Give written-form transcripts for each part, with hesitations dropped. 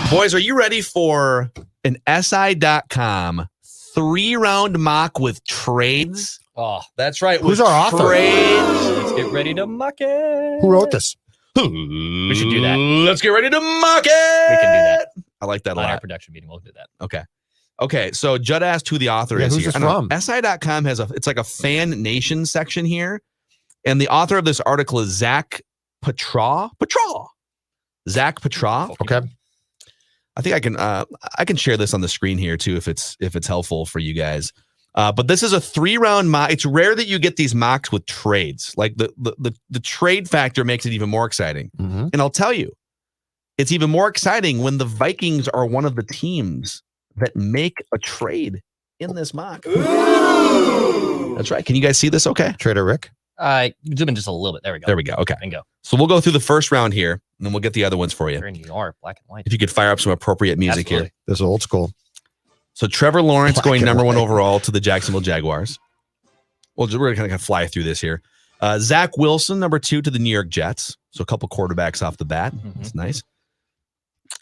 Boys, are you ready for an SI.com 3-round mock with trades? Oh, that's right. Who's our author? let's get ready to muck it. Who wrote this? We should do that. Let's get ready to mock it. We can do that. I like that a On our lot. production meeting, we'll do that. Okay. So Judd asked who the author is Who's here. this from? SI.com has it's like a fan nation section here. And the author of this article is Zach Petraw. Zach Petraw. Okay. I think I can share this on the screen here too if it's helpful for you guys. But this is a 3-round mock. It's rare that you get these mocks with trades. Like the trade factor makes it even more exciting. Mm-hmm. And I'll tell you, it's even more exciting when the Vikings are one of the teams that make a trade in this mock. Ooh. That's right. Can you guys see this okay? Trader Rick. Zoom in just a little bit. There we go. There we go. Okay. Bingo. So we'll go through the first round here, and then we'll get the other ones for you. Here you are, black and white. If you could fire up some appropriate music Absolutely. here. This is old school. So Trevor Lawrence Black going and number 1 white. overall to the Jacksonville Jaguars. Well, we're going to fly through this here. Zach Wilson, number 2 to the New York Jets. So a couple quarterbacks off the bat. That's nice.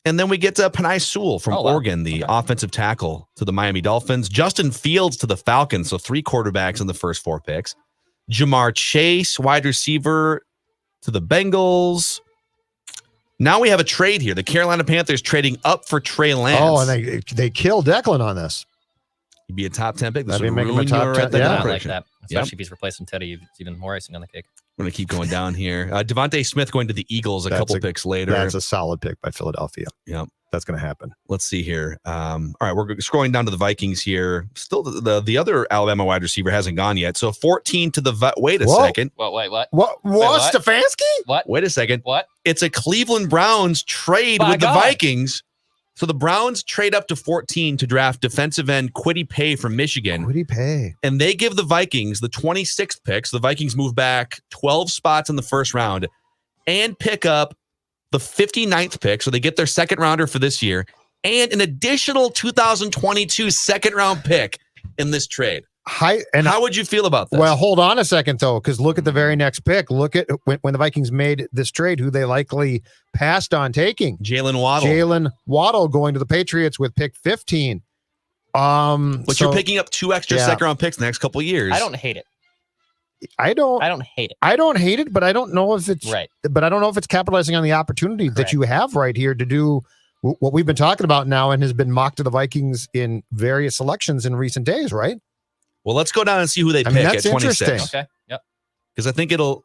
And then we get to Penei Sewell from Oregon, the offensive tackle to the Miami Dolphins. Justin Fields to the Falcons. So 3 quarterbacks in the first 4 picks. Jamar Chase, wide receiver to the Bengals. Now we have a trade here. The Carolina Panthers trading up for Trey Lance. Oh, and they killed Declan on this. He'd be a top 10 pick. This That'd would make him a ruin top your 10, identity yeah. I like prediction. that. Especially if he's replacing Teddy, it's even more icing on the cake. We're going to keep going down here. Devontae Smith going to the Eagles a couple picks later. That's a solid pick by Philadelphia. Yep. That's going to happen. Let's see here. All right, we're scrolling down to the Vikings here. Still, the other Alabama wide receiver hasn't gone yet. So 14 to the wait a second. Wait, what? What? Stefanski? What? Wait a second. What? It's a Cleveland Browns trade with the Vikings. So the Browns trade up to 14 to draft defensive end Kwity Paye from Michigan. Kwity Paye. And they give the Vikings the 26th pick. So the Vikings move back 12 spots in the first round and pick up the 59th pick. So they get their second rounder for this year and an additional 2022 second round pick in this trade. How would you feel about this? Well, hold on a second, though, because look at the very next pick. Look at when the Vikings made this trade, who they likely passed on taking. Jalen Waddle. Jalen Waddle going to the Patriots with pick 15. But you're picking up 2 extra second round picks the next couple of years. I don't hate it. I don't hate it. I don't hate it, but I don't know if it's right. But I don't know if it's capitalizing on the opportunity that you have right here to do what we've been talking about now and has been mocked to the Vikings in various selections in recent days, right? Well, let's go down and see who they pick at 26. Okay. Yep. Because I think it'll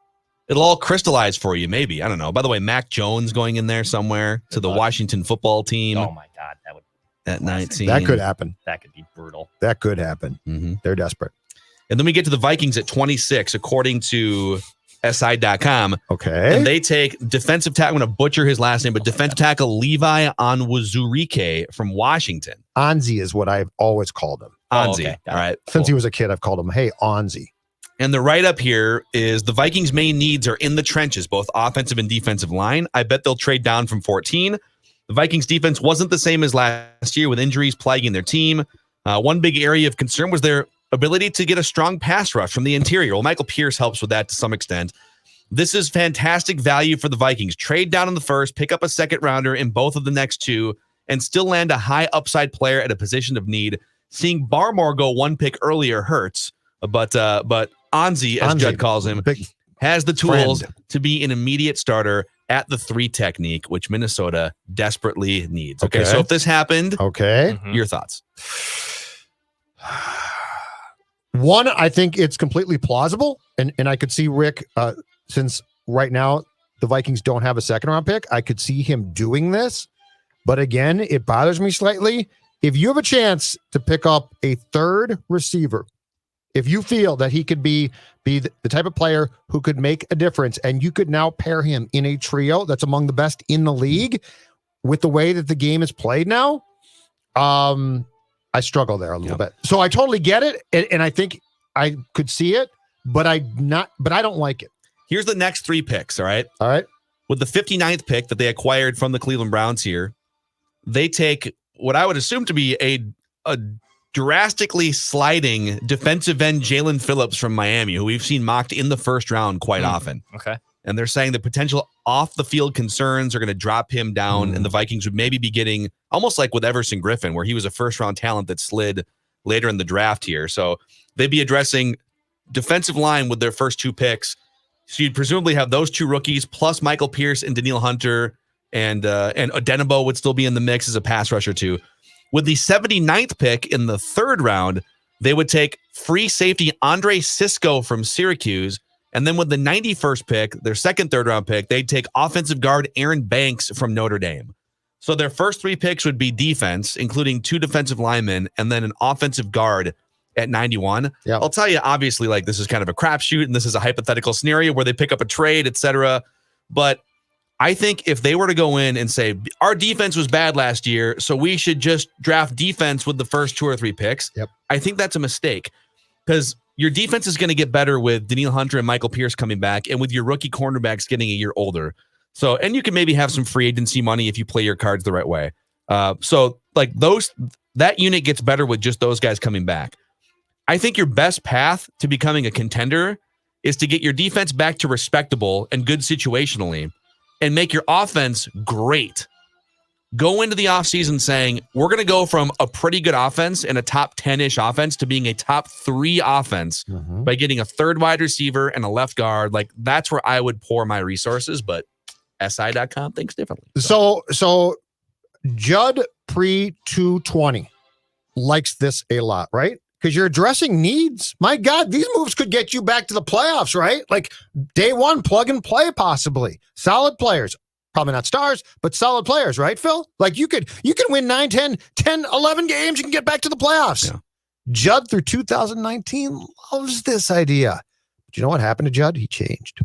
all crystallize for you, maybe. I don't know. By the way, Mac Jones going in there somewhere to the Washington football team. Oh my God, that would at 19. That could happen. That could be brutal. That could happen. Mm-hmm. They're desperate. And then we get to the Vikings at 26, according to SI.com. Okay. And they take defensive tackle. I'm going to butcher his last name, but defensive tackle Levi Onwuzurike from Washington. Onzi is what I've always called him. Onzi. All right. Since he was a kid, I've called him, hey, Onzi. And the write-up here is the Vikings' main needs are in the trenches, both offensive and defensive line. I bet they'll trade down from 14. The Vikings' defense wasn't the same as last year with injuries plaguing their team. One big area of concern was their ability to get a strong pass rush from the interior. Well, Michael Pierce helps with that to some extent. This is fantastic value for the Vikings. Trade down in the first, pick up a second rounder in both of the next 2, and still land a high upside player at a position of need. Seeing Barmore go 1 pick earlier hurts, but Onzi, as Judd calls him, has the tools to be an immediate starter at the 3 technique, which Minnesota desperately needs. Okay, so if this happened, your thoughts? One, I think it's completely plausible, and I could see Rick, since right now the Vikings don't have a second round pick, I could see him doing this. But again, it bothers me slightly. If you have a chance to pick up a third receiver, if you feel that he could be the type of player who could make a difference, and you could now pair him in a trio that's among the best in the league with the way that the game is played now, I struggle there a little bit. So I totally get it, and I think I could see it, but I don't like it. Here's the next 3 picks, all right? All right. With the 59th pick that they acquired from the Cleveland Browns here, they take what I would assume to be a drastically sliding defensive end Jalen Phillips from Miami, who we've seen mocked in the first round quite often. Okay. And they're saying the potential off the field concerns are going to drop him down, and the Vikings would maybe be getting almost like with Everson Griffin, where he was a first round talent that slid later in the draft here. So they'd be addressing defensive line with their first 2 picks. So you'd presumably have those 2 rookies plus Michael Pierce and Danielle Hunter, and Odenigbo would still be in the mix as a pass rusher too. With the 79th pick in the 3rd round, they would take free safety Andre Sisco from Syracuse. And then with the 91st pick, their second 3rd round pick, they'd take offensive guard Aaron Banks from Notre Dame. So their first 3 picks would be defense, including 2 defensive linemen, and then an offensive guard at 91. Yep. I'll tell you, obviously, like this is kind of a crapshoot, and this is a hypothetical scenario where they pick up a trade, etc. But I think if they were to go in and say, our defense was bad last year, so we should just draft defense with the first 2 or 3 picks, I think that's a mistake, because your defense is going to get better with Danielle Hunter and Michael Pierce coming back, and with your rookie cornerbacks getting a year older. So, and you can maybe have some free agency money if you play your cards the right way. So like that unit gets better with just those guys coming back. I think your best path to becoming a contender is to get your defense back to respectable and good situationally, and make your offense great. Go into the offseason saying, we're going to go from a pretty good offense and a top 10-ish offense to being a top 3 offense by getting a 3rd wide receiver and a left guard. Like, that's where I would pour my resources, but SI.com thinks differently. So Judd pre-220 likes this a lot, right? Because you're addressing needs. My God, these moves could get you back to the playoffs, right? Like day 1, plug and play, possibly. Solid players. Probably not stars, but solid players, right, Phil? Like you can win 9, 10, 11 games. You can get back to the playoffs. Yeah. Judd through 2019 loves this idea. But you know what happened to Judd? He changed.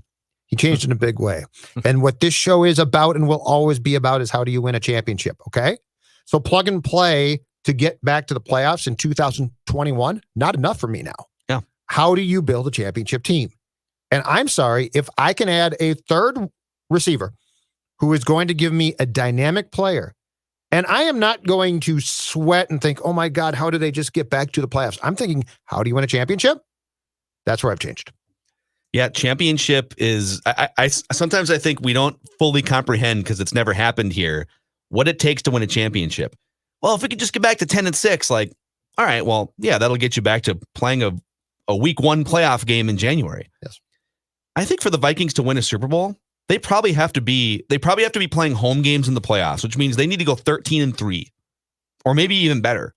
He changed in a big way. And what this show is about and will always be about is how do you win a championship, okay? So plug and play to get back to the playoffs in 2021, not enough for me now. Yeah. How do you build a championship team? And I'm sorry, if I can add a 3rd receiver who is going to give me a dynamic player, and I am not going to sweat and think, oh my God, how do they just get back to the playoffs? I'm thinking, how do you win a championship? That's where I've changed. Yeah, championship is, I sometimes I think we don't fully comprehend, because it's never happened here, what it takes to win a championship. Well, if we could just get back to 10-6, like, all right, well, yeah, that'll get you back to playing a week 1 playoff game in January. Yes. I think for the Vikings to win a Super Bowl, they probably have to be playing home games in the playoffs, which means they need to go 13-3 or maybe even better.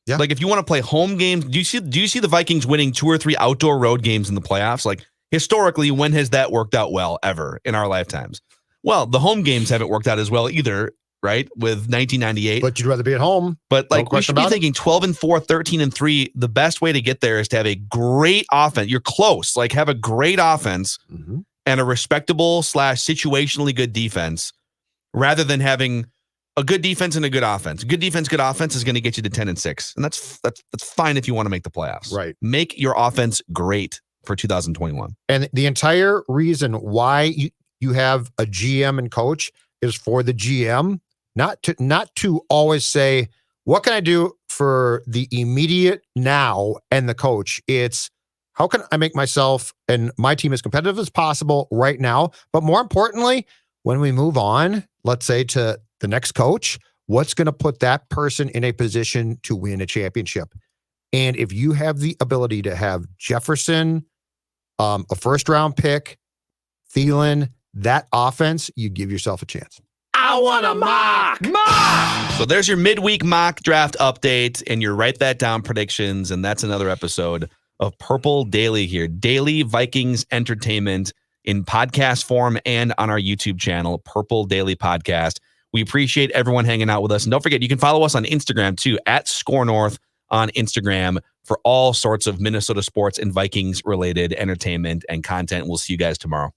Yeah. Like if you want to play home games, do you see the Vikings winning 2 or 3 outdoor road games in the playoffs? Like historically, when has that worked out well ever in our lifetimes? Well, the home games haven't worked out as well either, right? With 1998. But you'd rather be at home. But like we should be thinking 12-4, 13-3. The best way to get there is to have a great offense. You're close. Like have a great offense and a respectable / situationally good defense, rather than having a good defense and a good offense. Good defense, good offense is going to get you to 10-6. And that's fine if you want to make the playoffs. Right. Make your offense great for 2021. And the entire reason why you have a GM and coach is for the GM, not to always say, what can I do for the immediate now, and the coach. It's how can I make myself and my team as competitive as possible right now? But more importantly, when we move on, let's say to the next coach, what's going to put that person in a position to win a championship? And if you have the ability to have Jefferson, a 1st round pick, Thielen, that offense, you give yourself a chance. I want a mock. So there's your midweek mock draft update and your write that down predictions. And that's another episode of Purple Daily here. Daily Vikings entertainment in podcast form and on our YouTube channel, Purple Daily Podcast. We appreciate everyone hanging out with us. And don't forget, you can follow us on Instagram too, at ScoreNorth on Instagram, for all sorts of Minnesota sports and Vikings related entertainment and content. We'll see you guys tomorrow.